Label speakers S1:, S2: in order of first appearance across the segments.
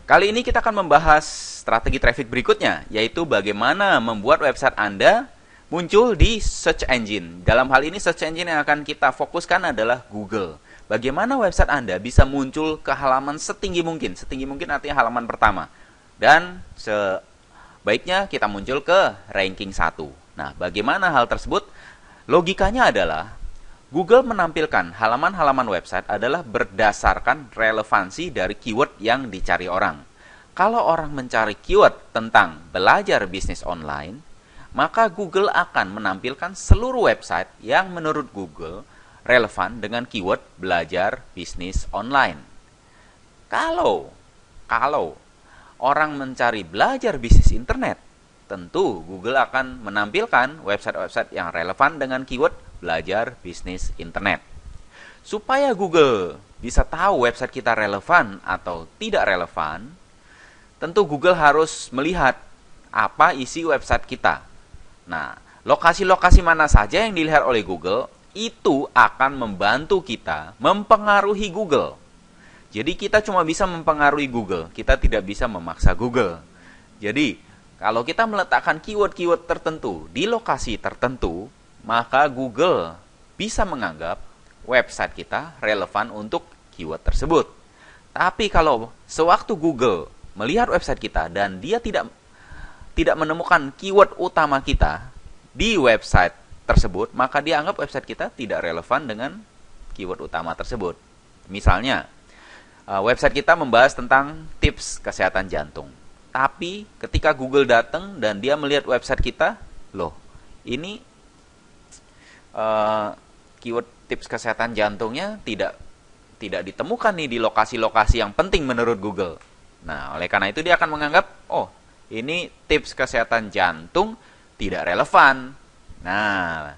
S1: Kali ini kita akan membahas strategi traffic berikutnya, yaitu bagaimana membuat website Anda muncul di search engine. Dalam hal ini search engine yang akan kita fokuskan adalah Google. Bagaimana website Anda bisa muncul ke halaman setinggi mungkin. Setinggi mungkin artinya halaman pertama. Dan sebaiknya kita muncul ke ranking 1. Nah, bagaimana hal tersebut? Logikanya adalah Google menampilkan halaman-halaman website adalah berdasarkan relevansi dari keyword yang dicari orang. Kalau orang mencari keyword tentang belajar bisnis online, maka Google akan menampilkan seluruh website yang menurut Google relevan dengan keyword belajar bisnis online. Kalau orang mencari belajar bisnis internet, tentu Google akan menampilkan website-website yang relevan dengan keyword belajar bisnis internet. Supaya Google bisa tahu website kita relevan atau tidak relevan, tentu Google harus melihat apa isi website kita. Nah, lokasi-lokasi mana saja yang dilihat oleh Google, itu akan membantu kita mempengaruhi Google. Jadi kita cuma bisa mempengaruhi Google, kita tidak bisa memaksa Google. Jadi, kalau kita meletakkan keyword-keyword tertentu di lokasi tertentu, maka Google bisa menganggap website kita relevan untuk keyword tersebut. Tapi kalau sewaktu Google melihat website kita dan dia tidak menemukan keyword utama kita di website tersebut, maka dia anggap website kita tidak relevan dengan keyword utama tersebut. Misalnya, website kita membahas tentang tips kesehatan jantung. Tapi ketika Google datang dan dia melihat website kita, loh, ini keyword tips kesehatan jantungnya tidak ditemukan nih di lokasi-lokasi yang penting menurut Google. Nah, oleh karena itu dia akan menganggap, oh, ini tips kesehatan jantung tidak relevan. Nah,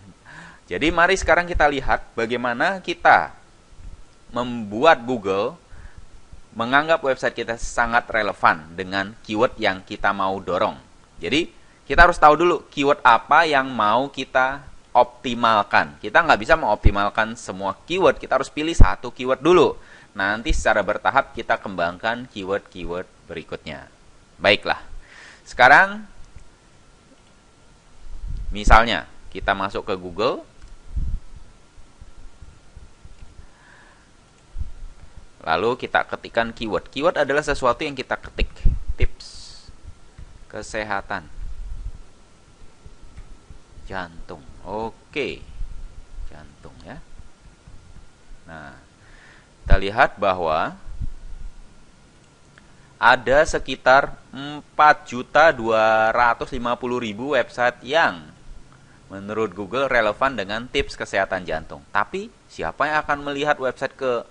S1: jadi mari sekarang kita lihat bagaimana kita membuat Google menganggap website kita sangat relevan dengan keyword yang kita mau dorong. Jadi, kita harus tahu dulu keyword apa yang mau kita optimalkan. Kita nggak bisa mengoptimalkan semua keyword, kita harus pilih satu keyword dulu. Nanti secara bertahap kita kembangkan keyword-keyword berikutnya. Baiklah. Sekarang, misalnya kita masuk ke Google, lalu kita ketikkan keyword. Keyword adalah sesuatu yang kita ketik. Tips kesehatan jantung. Oke. Jantung ya. Nah, kita lihat bahwa ada sekitar 4.250.000 website yang menurut Google relevan dengan tips kesehatan jantung. Tapi siapa yang akan melihat website ke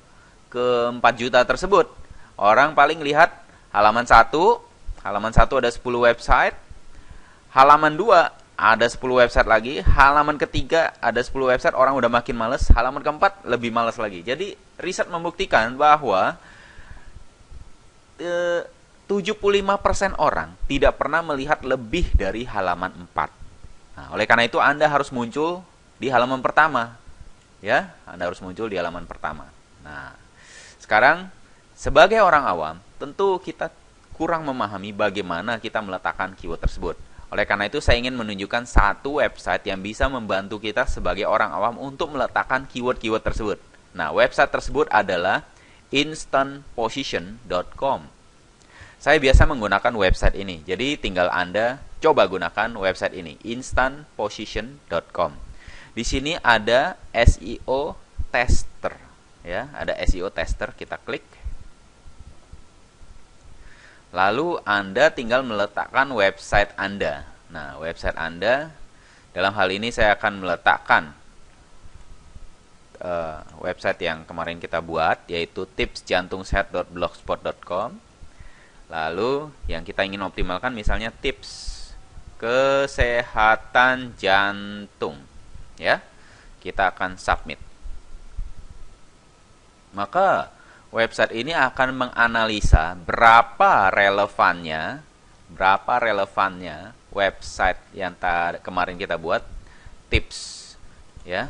S1: 4 juta tersebut? Orang paling lihat halaman 1. Halaman 1 ada 10 website. Halaman 2 ada 10 website lagi. Halaman ketiga ada 10 website. Orang udah makin males. Halaman keempat lebih males lagi. Jadi riset membuktikan bahwa 75% orang tidak pernah melihat lebih dari halaman 4. Nah, oleh karena itu Anda harus muncul di halaman pertama. Ya, Anda harus muncul di halaman pertama. Nah, sekarang sebagai orang awam, tentu kita kurang memahami bagaimana kita meletakkan keyword tersebut. Oleh karena itu saya ingin menunjukkan satu website yang bisa membantu kita sebagai orang awam untuk meletakkan keyword-keyword tersebut. Nah, website tersebut adalah instantposition.com. Saya biasa menggunakan website ini. Jadi tinggal Anda coba gunakan website ini, instantposition.com. Di sini ada SEO tester, ya, ada SEO tester, kita klik. Lalu Anda tinggal meletakkan website Anda. Nah, website Anda, dalam hal ini saya akan meletakkan website yang kemarin kita buat, yaitu tipsjantungsehat.blogspot.com. Lalu yang kita ingin optimalkan misalnya tips kesehatan jantung, ya. Kita akan submit. Maka website ini akan menganalisa berapa relevannya website yang kemarin kita buat, tips, ya.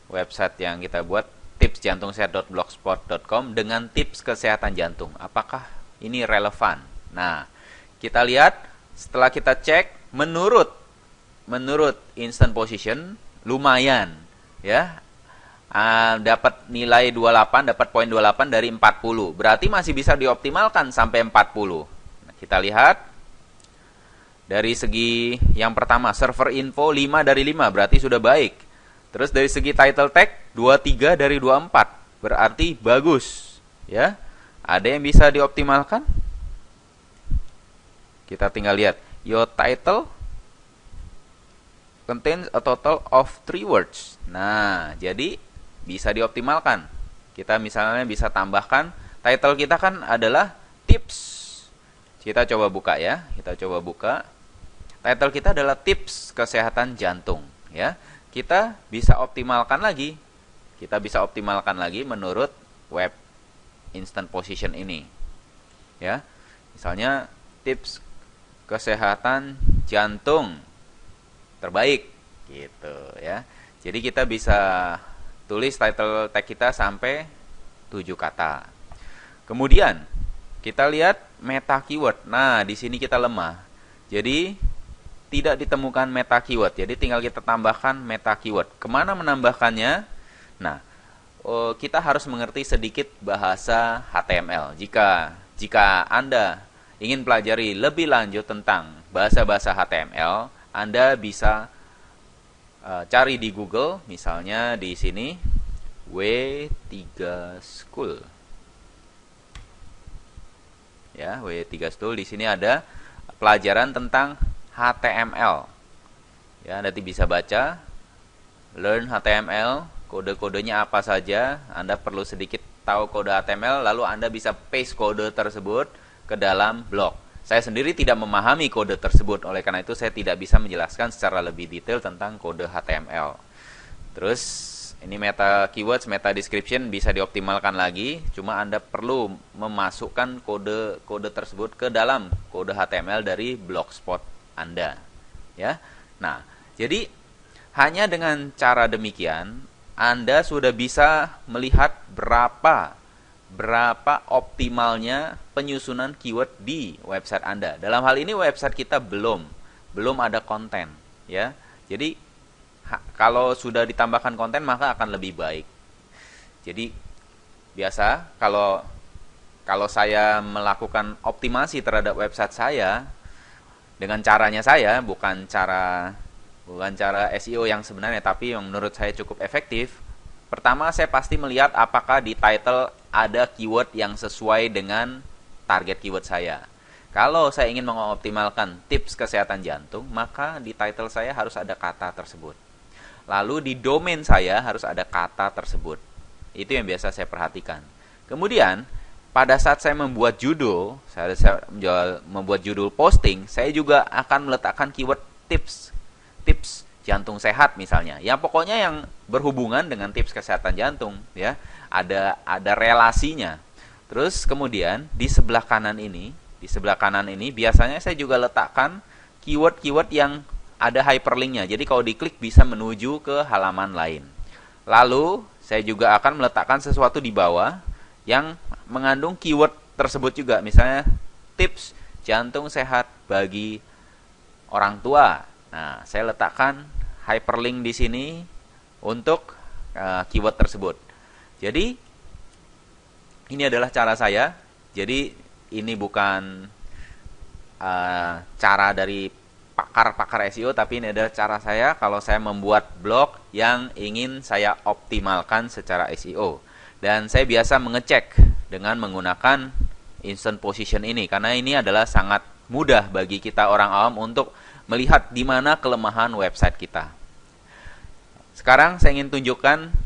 S1: Website yang kita buat tipsjantungsehat.blogspot.com dengan tips kesehatan jantung. Apakah ini relevan. Nah, kita lihat setelah kita cek menurut instant position lumayan ya. Dapat nilai 28, dapat poin 28 dari 40. Berarti masih bisa dioptimalkan sampai 40. Nah, kita lihat dari segi yang pertama, server info 5 dari 5, berarti sudah baik. Terus dari segi title tag 23 dari 24, berarti bagus, ya. Ada yang bisa dioptimalkan? Kita tinggal lihat. Your title contains a total of 3 words. Nah, jadi bisa dioptimalkan. Kita misalnya bisa tambahkan title kita kan adalah tips. Kita coba buka ya. Kita coba buka. Title kita adalah tips kesehatan jantung ya. Kita bisa optimalkan lagi. Kita bisa optimalkan lagi menurut web instant position ini. Ya. Misalnya tips kesehatan jantung terbaik gitu ya. Jadi kita bisa tulis title tag kita sampai 7 kata. Kemudian kita lihat meta keyword. Nah, di sini kita lemah. Jadi tidak ditemukan meta keyword. Jadi tinggal kita tambahkan meta keyword. Kemana menambahkannya? Nah, kita harus mengerti sedikit bahasa HTML. Jika Anda ingin pelajari lebih lanjut tentang bahasa-bahasa HTML, Anda bisa cari di Google, misalnya di sini W3 School. Ya, W3 School di sini ada pelajaran tentang HTML. Ya, nanti bisa baca learn HTML, kode-kodenya apa saja. Anda perlu sedikit tahu kode HTML, lalu Anda bisa paste kode tersebut ke dalam blog. Saya sendiri tidak memahami kode tersebut, oleh karena itu saya tidak bisa menjelaskan secara lebih detail tentang kode HTML. Terus ini meta keywords, meta description bisa dioptimalkan lagi, cuma Anda perlu memasukkan kode tersebut ke dalam kode HTML dari blogspot Anda. Ya. Nah, jadi hanya dengan cara demikian Anda sudah bisa melihat berapa optimalnya penyusunan keyword di website Anda. Dalam hal ini website kita belum ada konten, ya. Jadi kalau sudah ditambahkan konten maka akan lebih baik. Jadi biasa kalau saya melakukan optimasi terhadap website saya dengan caranya saya, bukan cara SEO yang sebenarnya, tapi yang menurut saya cukup efektif. Pertama, saya pasti melihat apakah di title ada keyword yang sesuai dengan target keyword saya. Kalau saya ingin mengoptimalkan tips kesehatan jantung, maka di title saya harus ada kata tersebut. Lalu di domain saya harus ada kata tersebut. Itu yang biasa saya perhatikan. Kemudian, pada saat saya membuat judul, saya membuat judul posting, saya juga akan meletakkan keyword tips jantung sehat misalnya. Yang pokoknya yang berhubungan dengan tips kesehatan jantung, ya. Ada relasinya. Terus kemudian di sebelah kanan ini biasanya saya juga letakkan keyword-keyword yang ada hyperlinknya. Jadi kalau diklik bisa menuju ke halaman lain. Lalu saya juga akan meletakkan sesuatu di bawah yang mengandung keyword tersebut juga. Misalnya tips jantung sehat bagi orang tua. Nah, saya letakkan hyperlink di sini untuk keyword tersebut. Jadi ini adalah cara saya. Jadi ini bukan cara dari pakar-pakar SEO, tapi ini adalah cara saya kalau saya membuat blog yang ingin saya optimalkan secara SEO. Dan saya biasa mengecek dengan menggunakan instant position ini, karena ini adalah sangat mudah bagi kita orang awam untuk melihat di mana kelemahan website kita. Sekarang saya ingin tunjukkan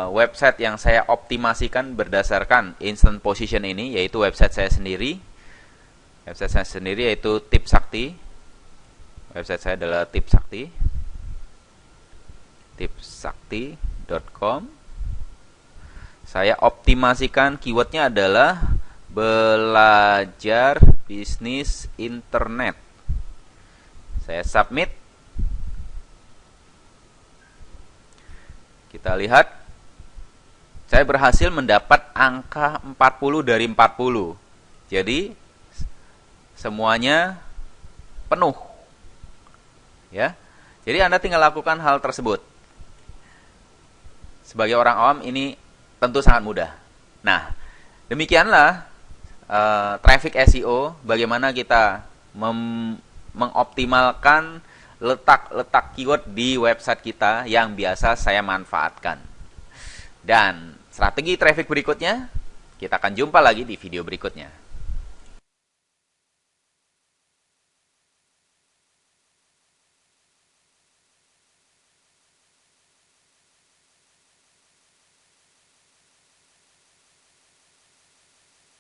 S1: website yang saya optimasikan berdasarkan instant position ini, yaitu website saya sendiri. Website saya sendiri yaitu Tips Sakti. Website saya adalah Tips Sakti. tipssakti.com. Saya optimasikan keywordnya adalah belajar bisnis internet. Saya submit. Kita lihat, saya berhasil mendapat angka 40 dari 40. Jadi semuanya penuh. Ya. Jadi Anda tinggal lakukan hal tersebut. Sebagai orang awam ini tentu sangat mudah. Nah, demikianlah traffic SEO, bagaimana kita mengoptimalkan letak-letak keyword di website kita yang biasa saya manfaatkan. Dan strategi traffic berikutnya, kita akan jumpa lagi di video berikutnya.